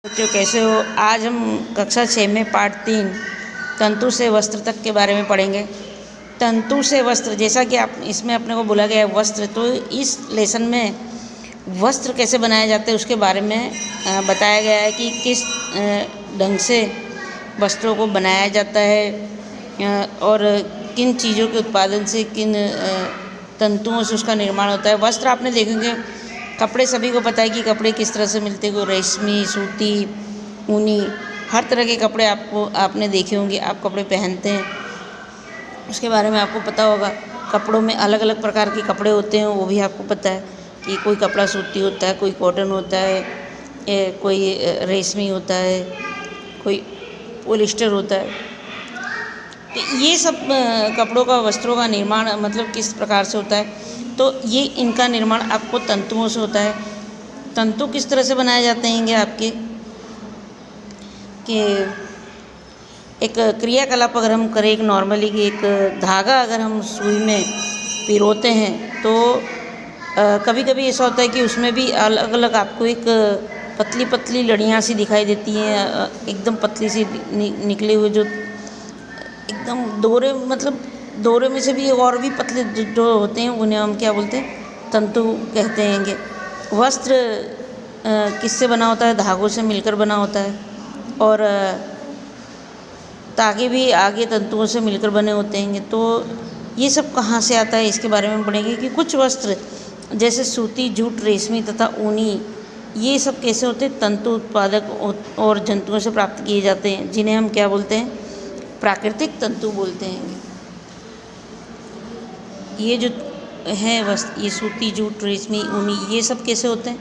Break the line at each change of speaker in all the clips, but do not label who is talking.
बच्चों कैसे हो। आज हम कक्षा 6 में पाठ 3 तंतु से वस्त्र तक के बारे में पढ़ेंगे। तंतु से वस्त्र, जैसा कि आप इसमें अपने को बोला गया है वस्त्र, तो इस लेसन में वस्त्र कैसे बनाए जाते हैं उसके बारे में बताया गया है कि किस ढंग से वस्त्रों को बनाया जाता है और किन चीज़ों के उत्पादन से, किन तंतुओं से उसका निर्माण होता है। वस्त्र आपने देखेंगे, कपड़े सभी को पता है कि कपड़े किस तरह से मिलते हैं, कोई रेशमी, सूती, ऊनी, हर तरह के कपड़े आपने देखे होंगे। आप कपड़े पहनते हैं, उसके बारे में आपको पता होगा। कपड़ों में अलग अलग प्रकार के कपड़े होते हैं, वो भी आपको पता है कि कोई कपड़ा सूती होता है, कोई कॉटन होता है, कोई रेशमी होता है, कोई पॉलिस्टर होता है। तो ये सब कपड़ों का, वस्त्रों का निर्माण मतलब किस प्रकार से होता है, तो ये इनका निर्माण आपको तंतुओं से होता है। तंतु किस तरह से बनाए जाते हैं आपके कि एक क्रियाकलाप अगर हम करें, एक नॉर्मली कि एक धागा अगर हम सुई में पिरोते हैं तो कभी कभी ऐसा होता है कि उसमें भी अलग अलग आपको एक पतली पतली लड़ियाँ सी दिखाई देती हैं, एकदम पतली सी निकले हुए, जो एकदम डोरे, मतलब डोरे में से भी और भी पतले जो होते हैं उन्हें हम क्या बोलते हैं, तंतु कहते हैं। वस्त्र किससे बना होता है? धागों से मिलकर बना होता है, और तागे भी आगे तंतुओं से मिलकर बने होते हैं। तो ये सब कहाँ से आता है इसके बारे में पढ़ेंगे कि कुछ वस्त्र जैसे सूती, जूट, रेशमी तथा ऊनी, ये सब कैसे होते हैं? तंतु उत्पादक और जंतुओं से प्राप्त किए जाते हैं, जिन्हें हम क्या बोलते हैं? प्राकृतिक तंतु बोलते हैं। ये जो है वस्त्र, ये सूती, जूट, रेशमी, ऊनी, ये सब कैसे होते हैं?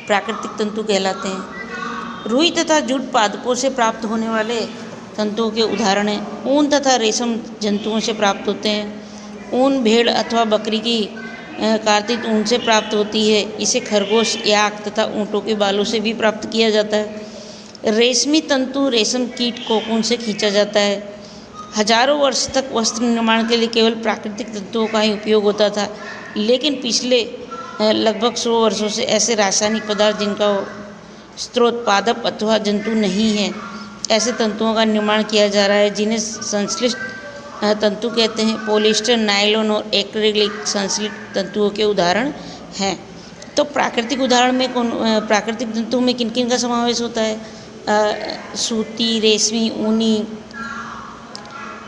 प्राकृतिक तंतु कहलाते हैं। रुई तथा जूट पादपों से प्राप्त होने वाले तंतुओं के उदाहरण हैं। ऊन तथा रेशम जंतुओं से प्राप्त होते हैं। ऊन भेड़ अथवा बकरी की कार्तिक ऊन से प्राप्त होती है। इसे खरगोश, याक तथा ऊँटों के बालों से भी प्राप्त किया जाता है। रेशमी तंतु रेशम कीट कोकून से खींचा जाता है। हजारों वर्ष तक वस्त्र निर्माण के लिए केवल प्राकृतिक तंतुओं का ही उपयोग होता था, लेकिन पिछले लगभग 100 वर्षों से ऐसे रासायनिक पदार्थ जिनका स्रोत पादप अथवा जंतु नहीं है, ऐसे तंतुओं का निर्माण किया जा रहा है, जिन्हें संश्लिष्ट तंतु कहते हैं। पॉलिस्टर, नायलॉन और एक्रिलिक संश्लिष्ट तंतुओं के उदाहरण हैं। तो प्राकृतिक उदाहरण में प्राकृतिक तंतुओं में किन किन का समावेश होता है? सूती, रेशमी, ऊनी,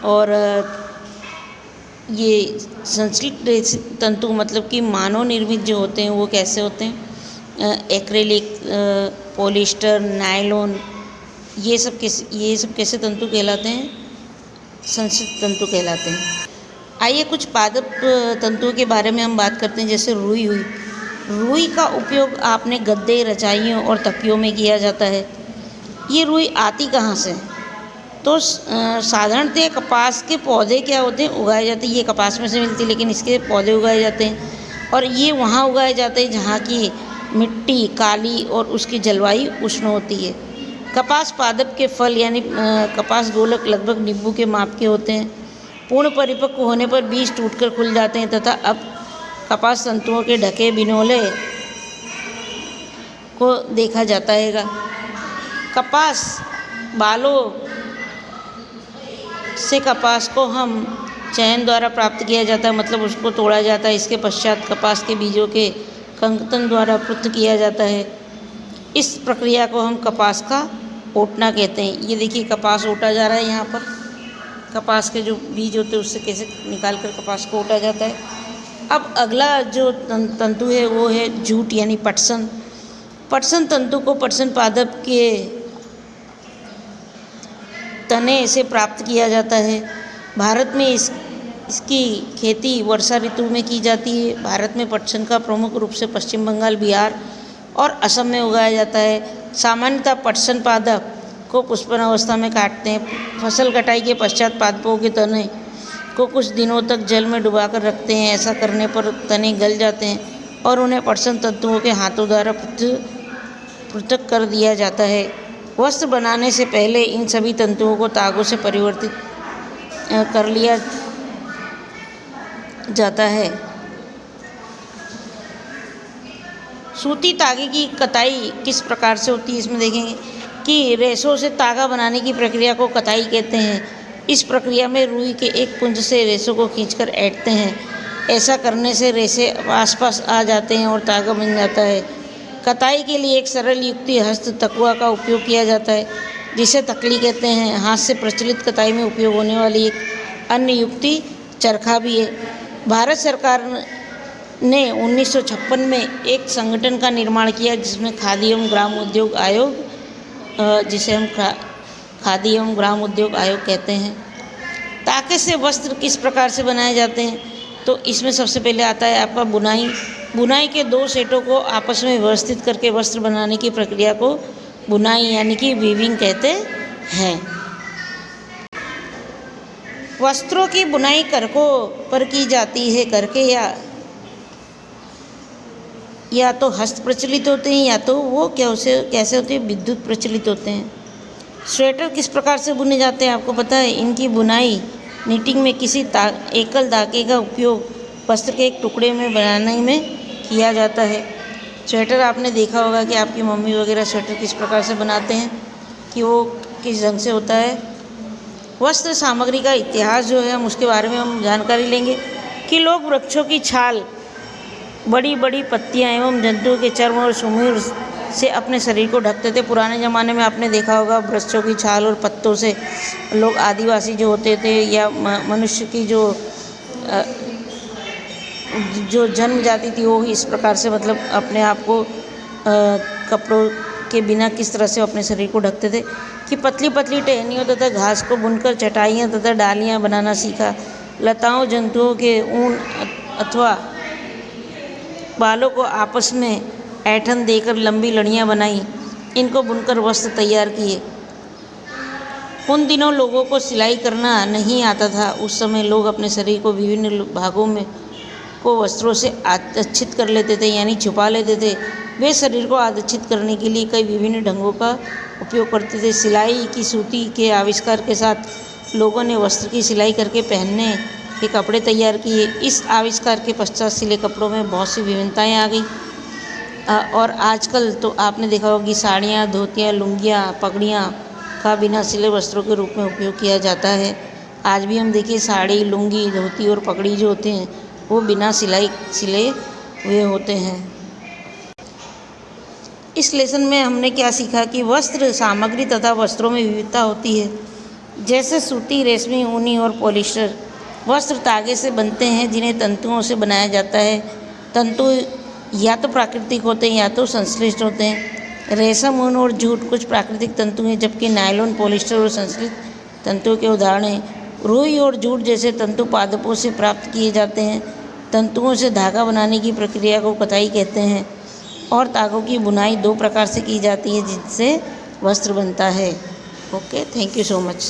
और ये संश्लिष्ट तंतु मतलब कि मानव निर्मित जो होते हैं वो कैसे होते हैं? एक्रिलिक, पॉलिस्टर, नायलॉन, ये सब कैसे तंतु कहलाते हैं? संश्लिष्ट तंतु कहलाते हैं। आइए कुछ पादप तंतुओं के बारे में हम बात करते हैं। जैसे रुई हुई। रुई का उपयोग आपने गद्दे, रजाइयों और तकियों में किया जाता है। ये रुई आती कहाँ से? तो साधारणतः कपास के पौधे क्या होते हैं, उगाए जाते हैं। ये कपास में से मिलती है, लेकिन इसके पौधे उगाए जाते हैं, और ये वहाँ उगाए जाते हैं जहाँ की मिट्टी काली और उसकी जलवायु उष्ण होती है। कपास पादप के फल यानी कपास गोलक लगभग नींबू के माप के होते हैं। पूर्ण परिपक्व होने पर बीज टूटकर खुल जाते हैं तथा अब कपास तंतुओं के ढके बिनोले को देखा जाता है। कपास बालों से कपास को हम चयन द्वारा प्राप्त किया जाता है, मतलब उसको तोड़ा जाता है। इसके पश्चात कपास के बीजों के कंकतन द्वारा पृथक किया जाता है। इस प्रक्रिया को हम कपास का ओटना कहते हैं। ये देखिए कपास ओटा जा रहा है। यहाँ पर कपास के जो बीज होते हैं उससे कैसे निकाल कर कपास को ओटा जाता है। अब अगला जो तंतु है वो है जूट यानी पटसन। पटसन तंतु को पटसन पादप के तने से प्राप्त किया जाता है। भारत में इसकी खेती वर्षा ऋतु में की जाती है। भारत में पटसन का प्रमुख रूप से पश्चिम बंगाल, बिहार और असम में उगाया जाता है। सामान्यतः पटसन पादप को पुष्पन अवस्था में काटते हैं। फसल कटाई के पश्चात पादपों के तने को कुछ दिनों तक जल में डुबाकर रखते हैं। ऐसा करने पर तने गल जाते हैं और उन्हें पटसन तंतुओं के हाथों द्वारा पृथक कर दिया जाता है। वस्त्र बनाने से पहले इन सभी तंतुओं को तागों से परिवर्तित कर लिया जाता है। सूती तागे की कताई किस प्रकार से होती है इसमें देखेंगे। कि रेशों से तागा बनाने की प्रक्रिया को कताई कहते हैं। इस प्रक्रिया में रुई के एक पुंज से रेशों को खींचकर ऐंठते हैं। ऐसा करने से रेशे आसपास आ जाते हैं और तागा बन जाता है। कताई के लिए एक सरल युक्ति हस्त तकुआ का उपयोग किया जाता है, जिसे तकली कहते हैं। हाथ से प्रचलित कताई में उपयोग होने वाली एक अन्य युक्ति चरखा भी है। भारत सरकार ने 1956 में एक संगठन का निर्माण किया, जिसमें खादी एवं ग्राम उद्योग आयोग, जिसे हम खादी एवं ग्राम उद्योग आयोग कहते हैं। ताके से वस्त्र किस प्रकार से बनाए जाते हैं, तो इसमें सबसे पहले आता है आपका बुनाई। बुनाई के दो सेटों को आपस में व्यवस्थित करके वस्त्र बनाने की प्रक्रिया को बुनाई यानी कि वीविंग कहते हैं। वस्त्रों की बुनाई करकों पर की जाती है। करके या तो हस्त प्रचलित होते हैं, या तो वो कैसे होते हैं, विद्युत प्रचलित होते हैं। स्वेटर किस प्रकार से बुने जाते हैं, आपको पता है? इनकी बुनाई नीटिंग में किसी एकल धागे का उपयोग वस्त्र के एक टुकड़े में बनाने में किया जाता है। स्वेटर आपने देखा होगा कि आपकी मम्मी वगैरह स्वेटर किस प्रकार से बनाते हैं, कि वो किस ढंग से होता है। वस्त्र सामग्री का इतिहास जो है, हम उसके बारे में हम जानकारी लेंगे कि लोग वृक्षों की छाल, बड़ी बड़ी पत्तियां एवं जंतुओं के चर्म और सुमेर से अपने शरीर को ढकते थे। पुराने ज़माने में आपने देखा होगा वृक्षों की छाल और पत्तों से लोग, आदिवासी जो होते थे या मनुष्य की जो जन्म जाती थी, वो इस प्रकार से मतलब अपने आप को कपड़ों के बिना किस तरह से अपने शरीर को ढकते थे कि पतली पतली टहनियों तथा घास को बुनकर चटाइयाँ तथा डालियाँ बनाना सीखा। लताओं, जंतुओं के ऊन अथवा बालों को आपस में ऐंठन देकर लंबी लड़ियाँ बनाई, इनको बुनकर वस्त्र तैयार किए। उन दिनों लोगों को सिलाई करना नहीं आता था। उस समय लोग अपने शरीर को विभिन्न भागों में को वस्त्रों से आच्छादित कर लेते थे, यानी छुपा लेते थे। वे शरीर को आच्छादित करने के लिए कई विभिन्न ढंगों का उपयोग करते थे। सिलाई की सूती के आविष्कार के साथ लोगों ने वस्त्र की सिलाई करके पहनने के कपड़े तैयार किए। इस आविष्कार के पश्चात सिले कपड़ों में बहुत सी विभिन्नताएँ आ गई और आजकल तो आपने देखा होगा कि साड़ियाँ, धोतियाँ, लुंगियाँ, पगड़ियाँ का बिना सिले वस्त्रों के रूप में उपयोग किया जाता है। आज भी हम देखिए साड़ी, लुंगी, धोती और पगड़ी जो होते हैं वो बिना सिले हुए होते हैं। इस लेसन में हमने क्या सीखा कि वस्त्र सामग्री तथा वस्त्रों में विविधता होती है, जैसे सूती, रेशमी, ऊनी और पॉलिस्टर। वस्त्र तागे से बनते हैं, जिन्हें तंतुओं से बनाया जाता है। तंतु या तो प्राकृतिक होते हैं या तो संश्लिष्ट होते हैं। रेशम, ऊन और जूट कुछ प्राकृतिक तंतु हैं, जबकि नायलॉन, पॉलिस्टर और संश्लिष्ट तंतुओं के उदाहरण हैं। रुई और जूट जैसे तंतु पादपों से प्राप्त किए जाते हैं। तंतुओं से धागा बनाने की प्रक्रिया को कताई कहते हैं और तागों की बुनाई दो प्रकार से की जाती है, जिनसे वस्त्र बनता है। Okay, thank you so much.